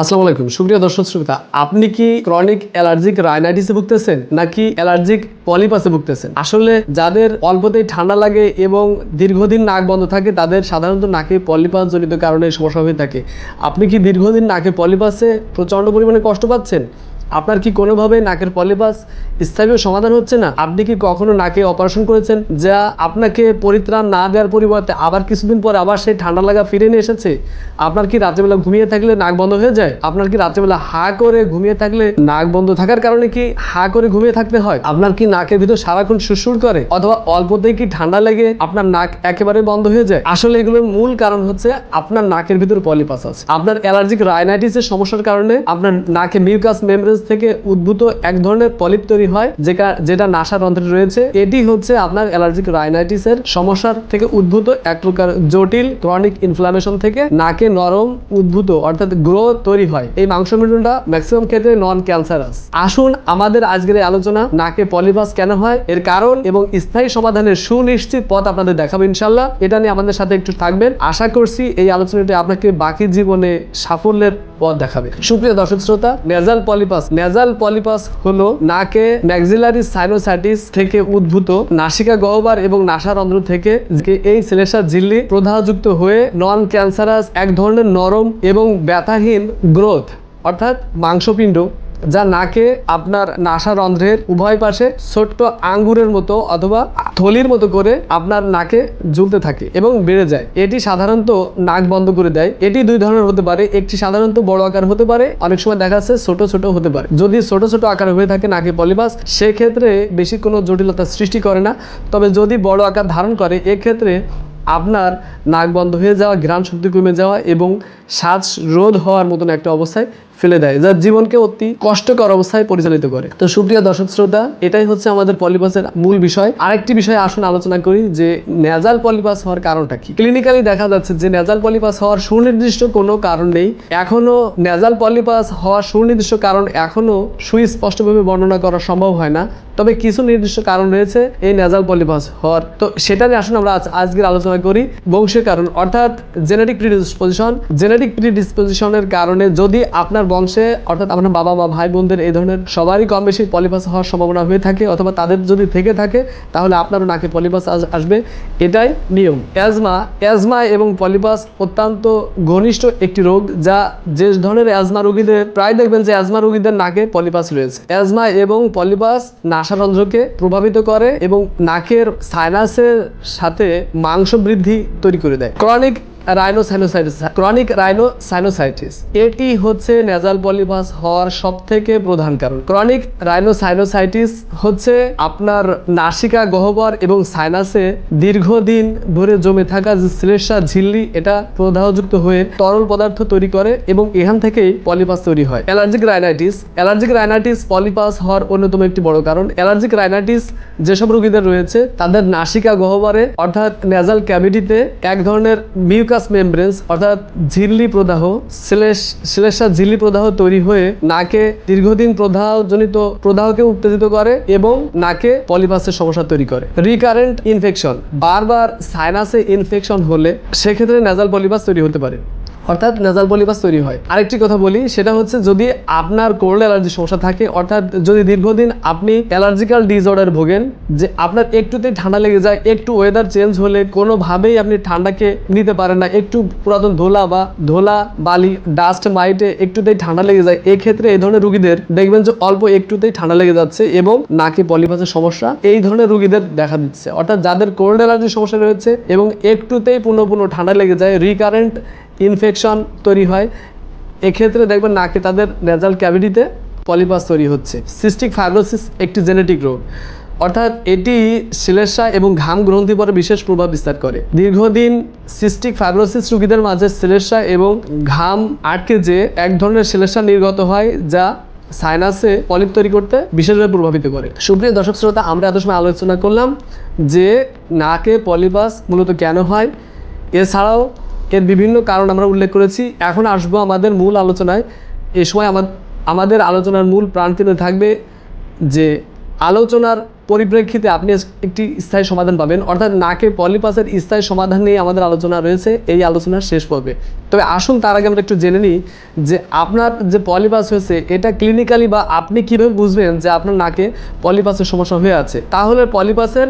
আসসালামু আলাইকুম সুপ্রিয় দর্শক শ্রোতা, আপনি কি ক্রনিক অ্যালার্জিক রাইনাইটিসে ভুগতেছেন নাকি অ্যালার্জিক পলিপাসে ভুগতেছেন? আসলে যাদের অল্পতেই ঠান্ডা লাগে এবং দীর্ঘদিন নাক বন্ধ থাকে তাদের সাধারণত নাকে পলিপাস জনিত কারণে সমস্যা হয়ে থাকে। আপনি কি দীর্ঘদিন নাকে পলিপাসে প্রচণ্ড পরিমাণে কষ্ট পাচ্ছেন? আপনার কি কোনোভাবে নাকের পলিপাস স্থায়ী সমাধান হচ্ছে না? আপনি কি কখনো নাকে অপারেশন করেছেন যা আপনাকে পরিত্রাণ না দেওয়ার পরিবর্তে আবার কিছুদিন পর আবার সেই ঠান্ডা লাগা ফিরে নিয়ে এসেছে? আপনার কি রাত্রেবেলা ঘুমিয়ে থাকলে নাক বন্ধ হয়ে যায়? আপনার কি রাত্রেবেলা হা করে ঘুমিয়ে থাকলে নাক বন্ধ থাকার কারণে কি হা করে ঘুমিয়ে থাকতে হয়? আপনার কি নাকের ভিতর সারাক্ষণ সুরসুর করে, অথবা অল্পতেই কি ঠান্ডা লেগে আপনার নাক একেবারে বন্ধ হয়ে যায়? আসলে এগুলোর মূল কারণ হচ্ছে আপনার নাকের ভিতর পলিপাস আছে। আপনার অ্যালার্জিক রাইনাইটিসের সমস্যার কারণে আপনার নাকে মিউকাস মেমব্রেন থেকে উদ্ভূত এক ধরনের পলিপ তৈরি হয় যেটা নাসারন্ধ্রে রয়েছে। এটি হচ্ছে আপনার অ্যালার্জিক রাইনাইটিসের সমস্যার থেকে উদ্ভূত এক প্রকার জটিল ক্রনিক ইনফ্লামেশন থেকে নাকে নরম উদ্ভূত অর্থাৎ গ্রোথ তৈরি হয়। এই মাংসপিণ্ডটা ম্যাক্সিমাম ক্ষেত্রে নন ক্যান্সারাস। আসুন আমাদের আজকের আলোচনা নাকে পলিপাস কেন হয়, এর কারণ এবং স্থায়ী সমাধানের সুনিশ্চিত পথ আপনাদের দেখাবো ইনশাল্লাহ। এটা নিয়ে আমাদের সাথে একটু থাকবেন। আশা করছি এই আলোচনাটি আপনাকে বাকি জীবনে সাফল্যের পথ দেখাবে। সুপ্রিয় দর্শক শ্রোতা, নেজাল পলিপাস হলো নাকে ম্যাক্সিলারি সাইনোসাইটিস থেকে উদ্ভূত নাসিকা গহ্বর এবং নাসারন্ধ্র থেকে এই শ্লেষ্মা ঝিল্লি প্রদাহযুক্ত হয়ে নন ক্যান্সারাস এক ধরনের নরম এবং ব্যথাহীন গ্রোথ অর্থাৎ মাংসপিণ্ড যা নাকে আপনার নাসারন্ধ্রের উভয় পাশে ছোট্ট আঙ্গুরের মতো অথবা থলির মতো করে আপনার নাকে ঝুলতে থাকে এবং বেড়ে যায়। এটি সাধারণত নাক বন্ধ করে দেয়। এটি দুই ধরনের হতে পারে। একটি সাধারণত বড় আকার হতে পারে, অনেক সময় দেখা যাচ্ছে ছোট ছোট হতে পারে। যদি ছোট ছোট আকার হয়ে থাকে নাকে পলিপাস, সেক্ষেত্রে বেশি কোনো জটিলতা সৃষ্টি করে না। তবে যদি বড় আকার ধারণ করে, এক্ষেত্রে আপনার নাক বন্ধ হয়ে যাওয়া, ঘ্রাণ শক্তি কমে যাওয়া এবং শ্বাস রোধ হওয়ার মতন একটা অবস্থায় ফেলে দেয়, যা জীবনকে অতি কষ্টকর অবস্থায় পরিচালিত করে। তো সুপ্রিয় দর্শক শ্রোতা, এটাই হচ্ছে আমাদের পলিপাসের মূল বিষয়। আরেকটি বিষয় আসুন আলোচনা করি যে নেজাল পলিপাস হওয়ার কারণটা কি। ক্লিনিক্যালি দেখা যাচ্ছে যে নেজাল পলিপাস হওয়ার সুনির্দিষ্ট কোনো কারণ নেই। এখনো নেজাল পলিপাস হওয়ার সুনির্দিষ্ট কারণ এখনো সুস্পষ্টভাবে বর্ণনা করা সম্ভব হয় না। তবে কিছু নির্দিষ্ট কারণ রয়েছে এই নেজাল পলিপাস হওয়ার। তো সেটা নিয়ে আসুন আমরা আজকের আলোচনা করি। বংশের কারণ অর্থাৎ জেনেটিক প্রিডিসপোজিশনের কারণে যদি আপনার বংশে অর্থাৎ আপনার বাবা মা ভাই বোনদের এই ধরনের সবারই কম বেশি পলিপাস হওয়ার সম্ভাবনা হয়ে থাকে, অথবা তাদের যদি থেকে থাকে, তাহলে আপনারও নাকে পলিপাস আসবে। এটাই নিয়ম। অ্যাজমা এবং পলিপাস অত্যন্ত ঘনিষ্ঠ একটি রোগ, যে ধরনের অ্যাজমা রোগীদের প্রায় দেখবেন যে অ্যাজমা রোগীদের নাকে পলিপাস রয়েছে। অ্যাজমা এবং পলিপাস নাসারন্ধ্রকে প্রভাবিত করে এবং নাকের সাইনাসের সাথে মাংস বৃদ্ধি তৈরি করে দেয়। ক্রনিক রাইনোসাইনোসাইটিস এটি হচ্ছে নেজাল পলিপাস হওয়ার সবথেকে প্রধান কারণ। ক্রনিক রাইনোসাইনোসাইটিস হচ্ছে আপনার নাসিকা গহ্বর এবং সাইনাসে দীর্ঘদিন ধরে জমে থাকা যে শ্লেষ্মা ঝিল্লি, এটা প্রদাহযুক্ত হয়ে তরল পদার্থ তৈরি করে এবং এখান থেকেই পলিপাস তৈরি হয়। অ্যালার্জিক রাইনাইটিস পলিপাস হওয়ার অন্যতম একটি বড় কারণ। অ্যালার্জিক রাইনাইটিস যেসব রোগীদের রয়েছে তাদের নাসিকা গহ্বরে অর্থাৎ নেজাল ক্যাভিটিতে এক ধরনের মিউকাস মেমব্রেন অর্থাৎ ঝিল্লি প্রদাহ, শ্লেষ্মা ঝিল্লি প্রদাহ তৈরি হয়ে নাকে দীর্ঘদিন প্রদাহকে উত্তেজিত করে এবং নাকে পলিপাসের সমস্যা তৈরি করে। রিকারেন্ট ইনফেকশন, বারবার সাইনাসে ইনফেকশন হলে সেক্ষেত্রে নেজাল পলিপাস তৈরি হতে পারে, অর্থাৎ নেজাল পলিপাস তৈরি হয়। আরেকটি কথা বলি, সেটা হচ্ছে যদি আপনার কোল্ড অ্যালার্জি সমস্যা থাকে, অর্থাৎ যদি দীর্ঘদিন আপনি অ্যালার্জিক্যাল ডিসঅর্ডার ভোগেন, যে আপনার একটুতেই ঠান্ডা লেগে যায়, একটু ওয়েদার চেঞ্জ হলে কোনোভাবেই আপনি ঠান্ডাকে নিতে পারেন না, একটু পুরাতন ধোলা বালি ডাস্ট মাইটে একটুতেই ঠান্ডা লেগে যায়, এক্ষেত্রে এই ধরনের রোগীদের দেখবেন যে অল্প একটুতেই ঠান্ডা লেগে যাচ্ছে এবং নাকে পলিপাসের সমস্যা এই ধরনের রোগীদের দেখা দিচ্ছে। অর্থাৎ যাদের কোল্ড অ্যালার্জির সমস্যা রয়েছে এবং একটুতেই পুনঃ ঠান্ডা লেগে যায়, রিকারেন্ট ইনফেকশন তৈরি হয়, এক্ষেত্রে দেখবেন নাকে তাদের নেজাল ক্যাভিটিতে পলিপাস তৈরি হচ্ছে। সিস্টিক ফাইব্রোসিস একটি জেনেটিক রোগ, অর্থাৎ এটি শ্লেষ্মা এবং ঘাম গ্রন্থি পরে বিশেষ প্রভাব বিস্তার করে। দীর্ঘদিন সিস্টিক ফাইব্রোসিস রোগীদের মাঝে শ্লেষ্মা এবং ঘাম আটকে যে এক ধরনের শ্লেষ্মা নির্গত হয়, যা সাইনাসে পলিপ তৈরি করতে বিশেষভাবে প্রভাবিত করে। সুপ্রিয় দর্শক শ্রোতা, আমরা এত সময় আলোচনা করলাম যে নাকে পলিপাস মূলত কেন হয়, এছাড়াও এর বিভিন্ন কারণ আমরা উল্লেখ করেছি। এখন আসবো আমাদের মূল আলোচনায়। এ সময় আমাদের আলোচনার মূল প্রাণকেন্দ্রে থাকবে যে আলোচনার পরিপ্রেক্ষিতে আপনি একটি স্থায়ী সমাধান পাবেন। অর্থাৎ নাকে পলিপাসের স্থায়ী সমাধান নিয়ে আমাদের আলোচনা রয়েছে এই আলোচনার শেষ পর্বে। তবে আসুন তার আগে আমরা একটু জেনে নিই যে আপনার যে পলিপাস হয়েছে এটা ক্লিনিক্যালি বা আপনি কীভাবে বুঝবেন যে আপনার নাকে পলিপাসের সমস্যা হয়ে আছে। তাহলে পলিপাসের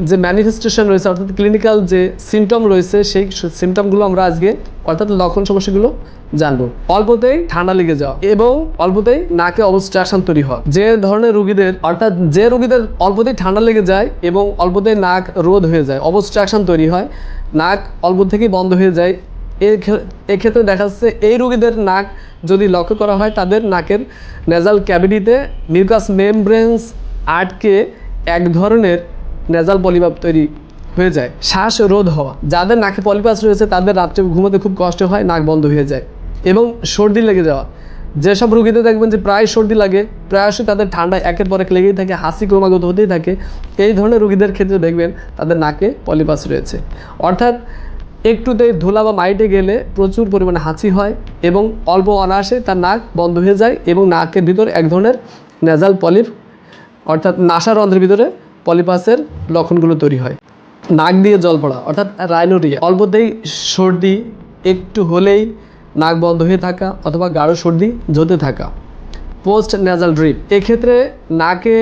যে ম্যানিফেস্টেশন রয়েছে অর্থাৎ ক্লিনিক্যাল যে সিমটম রয়েছে সেই সিমটমগুলো আমরা আজকে অর্থাৎ লক্ষণ সমস্যাগুলো জানবো। অল্পতেই ঠান্ডা লেগে যাওয়া এবং অল্পতেই নাকে অবস্ট্রাকশন তৈরি হওয়া। যে ধরনের রোগীদের অর্থাৎ যে রোগীদের অল্পতেই ঠান্ডা লেগে যায় এবং অল্পতেই নাক রোধ হয়ে যায়, অবস্ট্রাকশন তৈরি হয়, নাক অল্প থেকেই বন্ধ হয়ে যায়, এক্ষেত্রে দেখা যাচ্ছে এই রোগীদের নাক যদি লক্ষ্য করা হয় তাদের নাকের নেজাল ক্যাভিটিতে মিউকাস মেমব্রেন্স আটকে এক ধরনের নেজাল পলিপাপ তৈরি হয়ে যায়। শ্বাস রোধ হওয়া, যাদের নাকে পলিপাস রয়েছে তাদের রাত্রে ঘুমোতে খুব কষ্ট হয়, নাক বন্ধ হয়ে যায়। এবং সর্দি লেগে যাওয়া, যেসব রোগীদের দেখবেন যে প্রায় সর্দি লাগে, প্রায়শই তাদের ঠান্ডা একের পর এক লেগেই থাকে, হাসি ক্রমাগত হতেই থাকে, এই ধরনের রোগীদের ক্ষেত্রে দেখবেন তাদের নাকে পলিপাস রয়েছে। অর্থাৎ একটুতেই ধুলা বা মাইটে গেলে প্রচুর পরিমাণে হাঁচি হয় এবং অল্প অনায়াসে তার নাক বন্ধ হয়ে যায় এবং নাকের ভিতর এক ধরনের নেজাল পলিপ অর্থাৎ নাসারন্ধ্রের ভিতরে পলিপাসের লক্ষণগুলো তৈরি হয়। নাক দিয়ে জল পড়া অর্থাৎ রাইনোরিয়া, অল্পতেই সর্দি, একটু হলেই নাক বন্ধ হয়ে থাকা অথবা গাঢ় সর্দি জমতে থাকা। পোস্ট নেজাল ড্রিপ, এক্ষেত্রে নাকে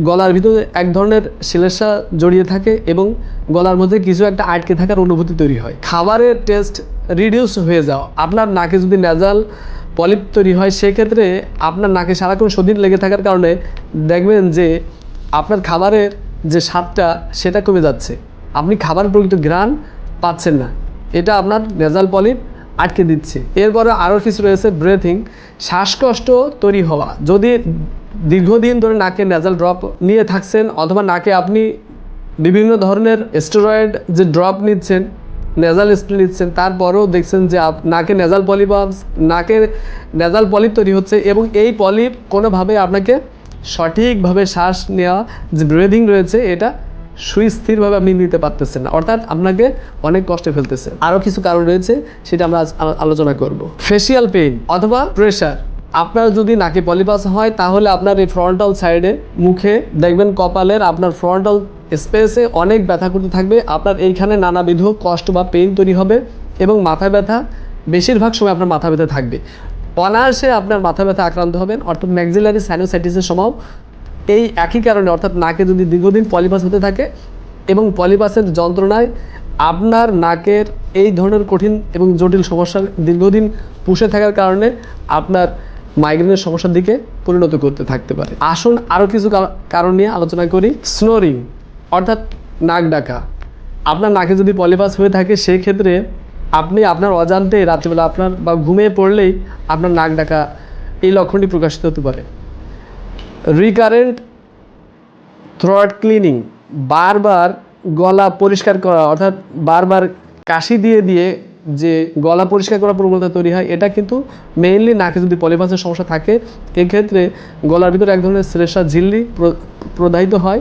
গলার ভিতরে এক ধরনের শ্লেষ্মা জড়িয়ে থাকে এবং গলার মধ্যে কিছু একটা আটকে থাকার অনুভূতি তৈরি হয়। খাবারের টেস্ট রিডিউস হয়ে যাওয়া, আপনার নাকে যদি নেজাল পলিপ তৈরি হয় সেক্ষেত্রে আপনার নাকে সারাক্ষণ সর্দি লেগে থাকার কারণে দেখবেন যে আপনার খাবারের যে স্বাদটা সেটা কমে যাচ্ছে, আপনি খাবার প্রকৃত ঘ্রাণ পাচ্ছেন না, এটা আপনার নেজাল পলিপ আটকে দিচ্ছে। এরপরে আরও কিছু রয়েছে ব্রেথিং, শ্বাসকষ্ট তৈরি হওয়া, যদি দীর্ঘদিন ধরে নাকে নেজাল ড্রপ নিয়ে থাকছেন অথবা নাকে আপনি বিভিন্ন ধরনের স্টেরয়েড যে ড্রপ নিচ্ছেন, নেজাল স্প্রে নিচ্ছেন, তারপরেও দেখছেন যে নাকে নেজাল পলিপাস, নাকের নেজাল পলিপ তৈরি হচ্ছে এবং এই পলিপ কোনোভাবে আপনাকে সঠিকভাবে শ্বাস নেওয়া যে ব্রিদিং রয়েছে এটা সুস্থিরভাবে আপনি নিতে পারতেছেন না, অর্থাৎ আপনাকে অনেক কষ্টে ফেলতেছে। আরও কিছু কারণ রয়েছে সেটা আমরা আজ আলোচনা করব। ফেসিয়াল পেইন অথবা প্রেশার, আপনার যদি নাকে পলিপাস হয় তাহলে আপনার এই ফ্রন্টাল সাইডে মুখে দেখবেন কপালের আপনার ফ্রন্টাল স্পেসে অনেক ব্যথা করতে থাকবে, আপনার এইখানে নানাবিধ কষ্ট বা পেইন তৈরি হবে এবং মাথা ব্যথা, বেশিরভাগ সময় আপনার মাথা ব্যথা থাকবে, অনায়াসে আপনার মাথা ব্যথা আক্রান্ত হবেন। অর্থাৎ ম্যাক্সিলারি সাইনোসাইটিসের সময় এই একই কারণে অর্থাৎ নাকে যদি দীর্ঘদিন পলিপাস হতে থাকে এবং পলিপাসের যন্ত্রণায় আপনার নাকের এই ধরনের কঠিন এবং জটিল সমস্যা দীর্ঘদিন পুষে থাকার কারণে আপনার মাইগ্রেনের সমস্যার দিকে পরিণত করতে থাকতে পারে। আসুন আরও কিছু কারণ নিয়ে আলোচনা করি। স্নোরিং অর্থাৎ নাক ডাকা, আপনার নাকে যদি পলিপাস হয়ে থাকে সেই ক্ষেত্রে আপনি আপনার অজান্তে রাত্রিবেলা আপনার বা ঘুমিয়ে পড়লেই আপনার নাক ডাকা এই লক্ষণটি প্রকাশিত হতে পারে। রিকারেন্ট থ্রোট ক্লিনিং, বারবার গলা পরিষ্কার করা অর্থাৎ বারবার কাশি দিয়ে দিয়ে যে গলা পরিষ্কার করার প্রবণতা তৈরি হয়, এটা কিন্তু মেইনলি নাকে যদি পলিপাসের সমস্যা থাকে এক্ষেত্রে গলার ভিতরে এক ধরনের শ্লেষ্মা ঝিল্লি প্রবাহিত হয়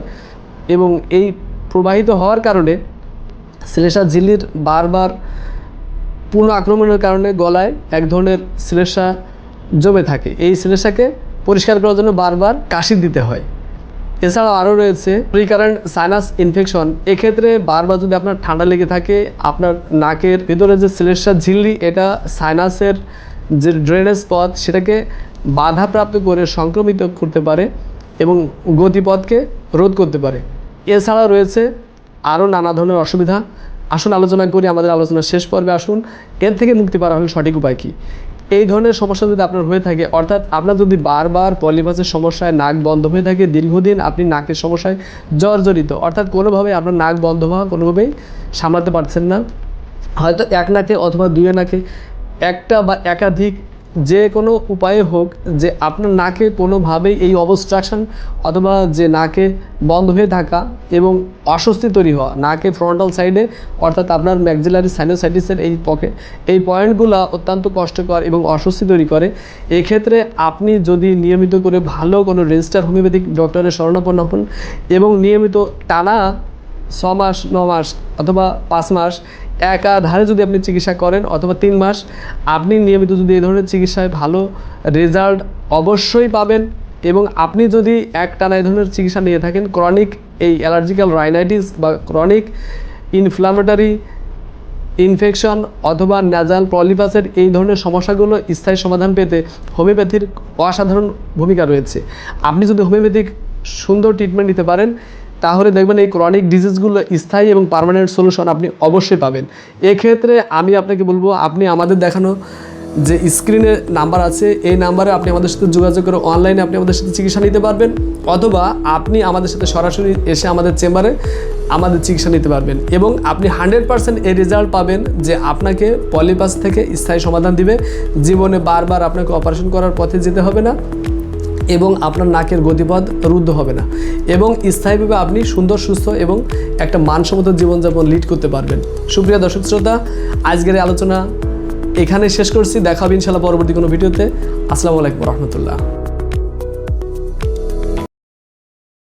এবং এই প্রবাহিত হওয়ার কারণে শ্লেষ্মা ঝিল্লির বারবার পূর্ণ আক্রমণের কারণে গলায় এক ধরনের শ্লেষ্মা জমে থাকে, এই শ্লেষ্মাকে পরিষ্কার করার জন্য বারবার কাশি দিতে হয়। এছাড়াও আরও রয়েছে রিকারেন্ট সাইনাস ইনফেকশন, এক্ষেত্রে বারবার যদি আপনার ঠান্ডা লেগে থাকে আপনার নাকের ভিতরে যে শ্লেষ্মা ঝিল্লি এটা সাইনাসের যে ড্রেনেজ পথ সেটাকে বাধাপ্রাপ্ত করে সংক্রমিত করতে পারে এবং গতিপথকে রোধ করতে পারে। এছাড়া রয়েছে আরও নানা ধরনের অসুবিধা। আসুন আলোচনা করি আমাদের আলোচনার শেষ পর্বে। আসুন এর থেকে মুক্তি পাওয়ার হলে সঠিক উপায় কী। এই ধরনের সমস্যা যদি আপনার হয়ে থাকে অর্থাৎ আপনার যদি বারবার পলিপাসের সমস্যায় নাক বন্ধ হয়ে থাকে, দীর্ঘদিন আপনি নাকের সমস্যায় জর্জরিত অর্থাৎ কোনোভাবে আপনার নাক বন্ধ হওয়া কোনোভাবেই সামলাতে পারছেন না, হয়তো এক নাকে অথবা দুই নাকে একটা বা একাধিক যে কোনো উপায়ে হোক যে আপনার নাকে কোনোভাবেই এই অবস্ট্রাকশন অথবা যে নাকে বন্ধ হয়ে থাকা এবং অস্বস্তি তৈরি হওয়া নাকে ফ্রন্টাল সাইডে অর্থাৎ আপনার ম্যাক্সিলারি সাইনোসাইটিসের এই পয়েন্টগুলো অত্যন্ত কষ্টকর এবং অস্বস্তি তৈরি করে। এক্ষেত্রে আপনি যদি নিয়মিত করে ভালো কোনো রেজিস্টার হোমিওপ্যাথিক ডক্টরের শরণাপন্ন হন এবং নিয়মিত টানা 6 মাস 9 মাস অথবা 5 মাস একাধারে যদি আপনি চিকিৎসা করেন অথবা 3 মাস আপনি নিয়মিত যদি এই ধরনের চিকিৎসায় ভালো রেজাল্ট অবশ্যই পাবেন এবং আপনি যদি একটানা এই ধরনের চিকিৎসা নিয়ে থাকেন, ক্রনিক এই অ্যালার্জিক্যাল রাইনাইটিস বা ক্রনিক ইনফ্ল্যামেটরি ইনফেকশন অথবা ন্যাজাল পলিপাসের এই ধরনের সমস্যাগুলো স্থায়ী সমাধান পেতে হোমিওপ্যাথির অসাধারণ ভূমিকা রয়েছে। আপনি যদি হোমিওপ্যাথিক সুন্দর ট্রিটমেন্ট নিতে পারেন, তাহলে দেখবেন এই ক্রনিক ডিজিজগুলো স্থায়ী এবং পার্মানেন্ট সলিউশন আপনি অবশ্যই পাবেন। এক্ষেত্রে আমি আপনাকে বলবো, আপনি আমাদের দেখানো যে স্ক্রিনে নাম্বার আছে, এই নাম্বারে আপনি আমাদের সাথে যোগাযোগ করে অনলাইনে আপনি আমাদের সাথে চিকিৎসা নিতে পারবেন, অথবা আপনি আমাদের সাথে সরাসরি এসে আমাদের চেম্বারে আমাদের চিকিৎসা নিতে পারবেন এবং আপনি 100% এই রেজাল্ট পাবেন যে আপনাকে পলিপাস থেকে স্থায়ী সমাধান দিবে। জীবনে বারবার আপনাকে অপারেশন করার পথে যেতে হবে না এবং আপনার নাকের গতিপথ রুদ্ধ হবে না এবং স্থায়ীভাবে আপনি সুন্দর, সুস্থ এবং একটা মানসম্মত জীবনযাপন লিড করতে পারবেন। সুপ্রিয় দর্শক শ্রোতা, আজকের এই আলোচনা এখানে শেষ করছি। দেখা হবে ইনশাআল্লাহ পরবর্তী কোনো ভিডিওতে। আসসালামু আলাইকুম রহমতুল্লাহ।